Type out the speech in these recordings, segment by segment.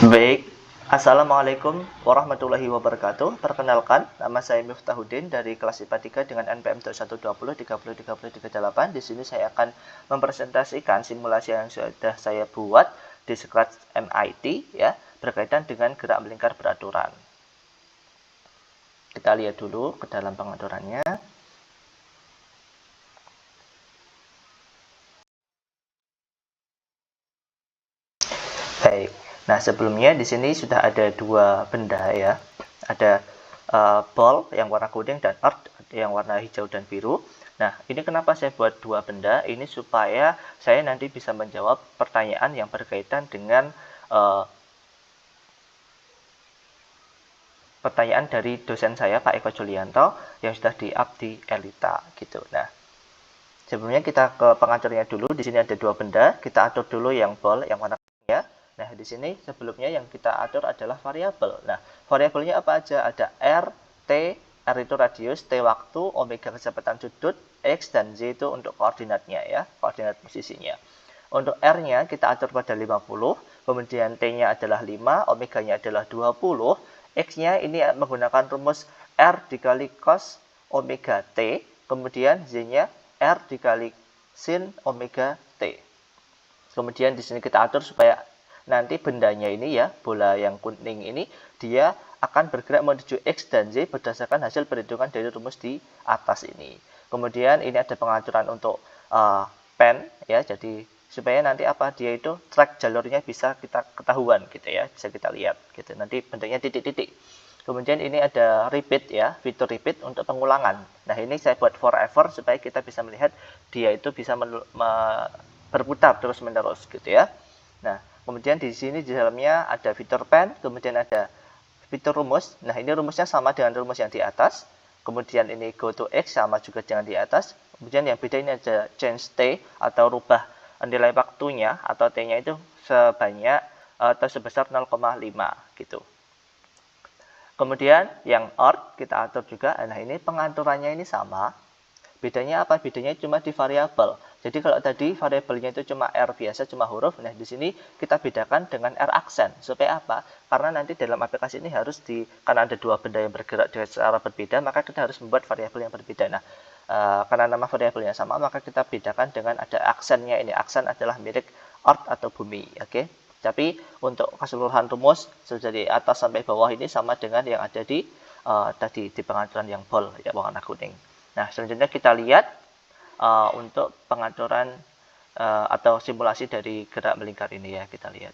Baik, Assalamualaikum warahmatullahi wabarakatuh. Perkenalkan, nama saya Miftahudin dari kelas IPA 3 dengan NPM 120 30 30 38. Di sini saya akan mempresentasikan simulasi yang sudah saya buat di Scratch MIT ya, berkaitan dengan gerak melingkar beraturan. Kita lihat dulu ke dalam pengaturannya. Baik. Nah, sebelumnya di sini sudah ada dua benda ya. Ada ball yang warna kuning dan earth yang warna hijau dan biru. Nah, ini kenapa saya buat dua benda? Ini supaya saya nanti bisa menjawab pertanyaan yang berkaitan dengan pertanyaan dari dosen saya Pak Eko Julianto yang sudah di-up di Elita gitu. Nah, sebelumnya kita ke pengaturnya dulu. Di sini ada dua benda. Kita atur dulu yang ball yang warna kuning ya. Nah, di sini sebelumnya yang kita atur adalah variabel. Nah, variabelnya apa aja? Ada R, T, R itu radius, T waktu, omega kecepatan sudut, X dan Z itu untuk koordinatnya ya, koordinat posisinya. Untuk R-nya kita atur pada 50, kemudian T-nya adalah 5, omega-nya adalah 20, X-nya ini menggunakan rumus R dikali cos omega T, kemudian Z-nya R dikali sin omega T. Kemudian di sini kita atur supaya nanti bendanya ini ya, bola yang kuning ini, dia akan bergerak menuju X dan Z berdasarkan hasil perhitungan dari rumus di atas ini. Kemudian ini ada pengaturan untuk pen ya, jadi supaya nanti apa dia itu track jalurnya bisa kita ketahuan gitu ya, bisa kita lihat gitu. Nanti bentuknya titik-titik. Kemudian ini ada repeat ya, fitur repeat untuk pengulangan. Nah, ini saya buat forever supaya kita bisa melihat dia itu bisa berputar terus-menerus gitu ya. Nah, kemudian di sini di dalamnya ada fitur pen, kemudian ada fitur rumus. Nah, ini rumusnya sama dengan rumus yang di atas. Kemudian ini go to X sama juga dengan di atas. Kemudian yang beda ini ada change T atau rubah nilai waktunya atau T-nya itu sebanyak atau sebesar 0,5 gitu. Kemudian yang OR kita atur juga. Nah, ini pengaturannya ini sama. Bedanya apa? Bedanya cuma di variabel. Jadi kalau tadi variabelnya itu cuma R biasa, cuma huruf. Nah, di sini kita bedakan dengan R aksen. Supaya apa? Karena nanti dalam aplikasi ini harus karena ada dua benda yang bergerak secara berbeda, maka kita harus membuat variabel yang berbeda. Nah, karena nama variabelnya sama, maka kita bedakan dengan ada aksennya ini. Aksen adalah milik earth atau bumi. Oke? Tapi untuk keseluruhan rumus dari atas sampai bawah ini sama dengan yang ada di tadi di pengaturan yang ball ya, warna kuning. Nah, selanjutnya kita lihat untuk pengaturan atau simulasi dari gerak melingkar ini ya, kita lihat.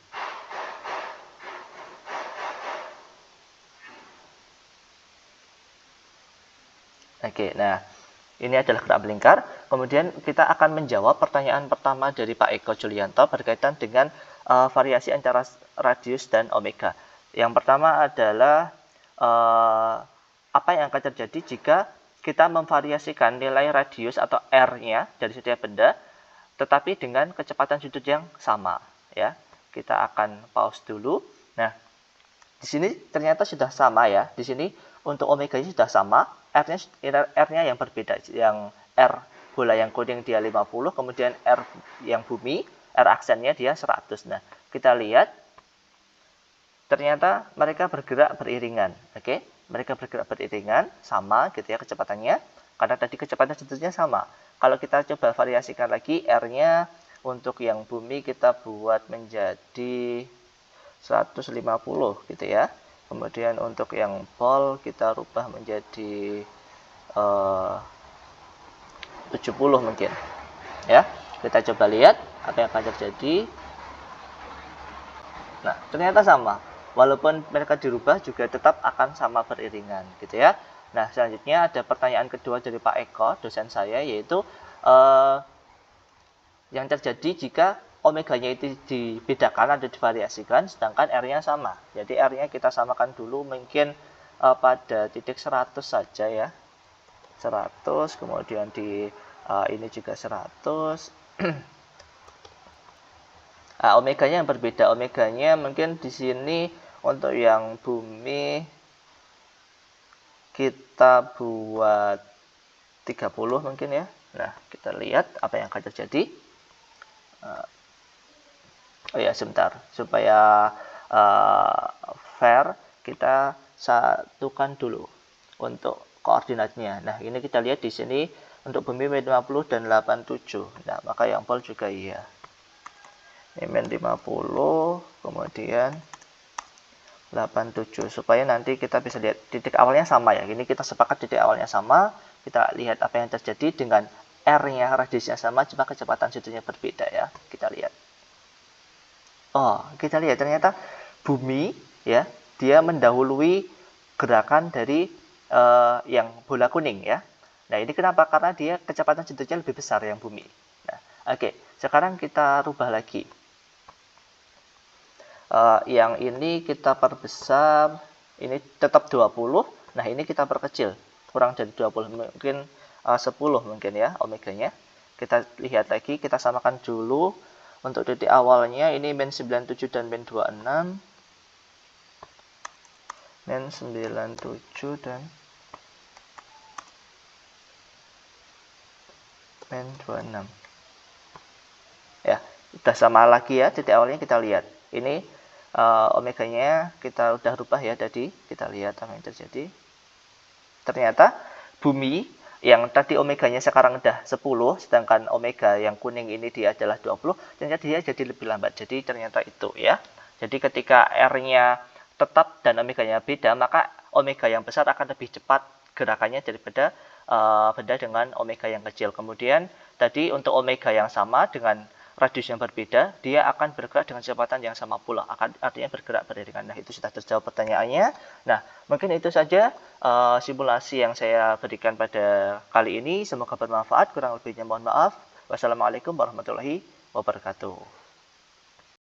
Oke, nah ini adalah gerak melingkar. Kemudian kita akan menjawab pertanyaan pertama dari Pak Eko Julianto berkaitan dengan variasi antara radius dan omega. Yang pertama adalah apa yang akan terjadi jika kita memvariasikan nilai radius atau R-nya dari setiap benda, tetapi dengan kecepatan sudut yang sama. Ya, kita akan pause dulu. Nah, di sini ternyata sudah sama ya. Di sini untuk omega-nya sudah sama. R-nya yang berbeda. Yang R bola yang kuning dia 50, kemudian R yang bumi, R aksennya dia 100. Nah, kita lihat ternyata mereka bergerak beriringan. Oke, mereka bergerak beriringan sama gitu ya kecepatannya. Karena tadi kecepatan sudutnya sama. Kalau kita coba variasikan lagi R-nya untuk yang bumi kita buat menjadi 150 gitu ya. Kemudian untuk yang ball kita rubah menjadi 70 mungkin. Ya, kita coba lihat apa yang akan terjadi. Nah, ternyata sama. Walaupun mereka dirubah juga tetap akan sama beriringan gitu ya. Nah, selanjutnya ada pertanyaan kedua dari Pak Eko, dosen saya, yaitu yang terjadi jika omega-nya itu dibedakan atau divariasikan, sedangkan R-nya sama. Jadi R-nya kita samakan dulu mungkin pada titik 100 saja ya. 100, kemudian di ini juga 100. Omega-nya yang berbeda. Omega-nya mungkin di sini untuk yang bumi kita buat 30 mungkin ya. Nah, kita lihat apa yang akan terjadi. Oh ya, sebentar. Supaya var kita satukan dulu untuk koordinatnya. Nah, ini kita lihat di sini untuk bumi min 50 dan 87. Nah, maka yang pol juga iya. Ini min 50, kemudian 87, supaya nanti kita bisa lihat titik awalnya sama ya. Ini kita sepakat titik awalnya sama. Kita lihat apa yang terjadi dengan R-nya, radiusnya sama, cuma kecepatan sudutnya berbeda ya. Kita lihat. Oh, kita lihat ternyata bumi ya, dia mendahului gerakan dari yang bola kuning ya. Nah, ini kenapa? Karena dia kecepatan sudutnya lebih besar yang bumi. Nah, oke. Sekarang kita rubah lagi. Yang ini kita perbesar, ini tetap 20. Nah, ini kita perkecil, kurang dari 20, mungkin 10 mungkin ya omeganya. Kita lihat lagi, kita samakan dulu. Untuk titik awalnya ini min 97 dan min 26. Min 97 dan min 26. Ya, udah sama lagi ya titik awalnya, kita lihat. Ini omeganya kita udah rubah ya tadi. Kita lihat apa yang terjadi. Ternyata bumi yang tadi omeganya sekarang udah 10, sedangkan omega yang kuning ini dia adalah 20, ternyata dia jadi lebih lambat. Jadi ternyata itu ya. Jadi ketika R-nya tetap dan omeganya beda, maka omega yang besar akan lebih cepat gerakannya daripada benda dengan omega yang kecil. Kemudian tadi untuk omega yang sama dengan radius yang berbeda, dia akan bergerak dengan kecepatan yang sama pula, artinya bergerak beriringan. Nah, itu sudah terjawab pertanyaannya. Nah, mungkin itu saja simulasi yang saya berikan pada kali ini. Semoga bermanfaat, kurang lebihnya mohon maaf. Wassalamualaikum warahmatullahi wabarakatuh.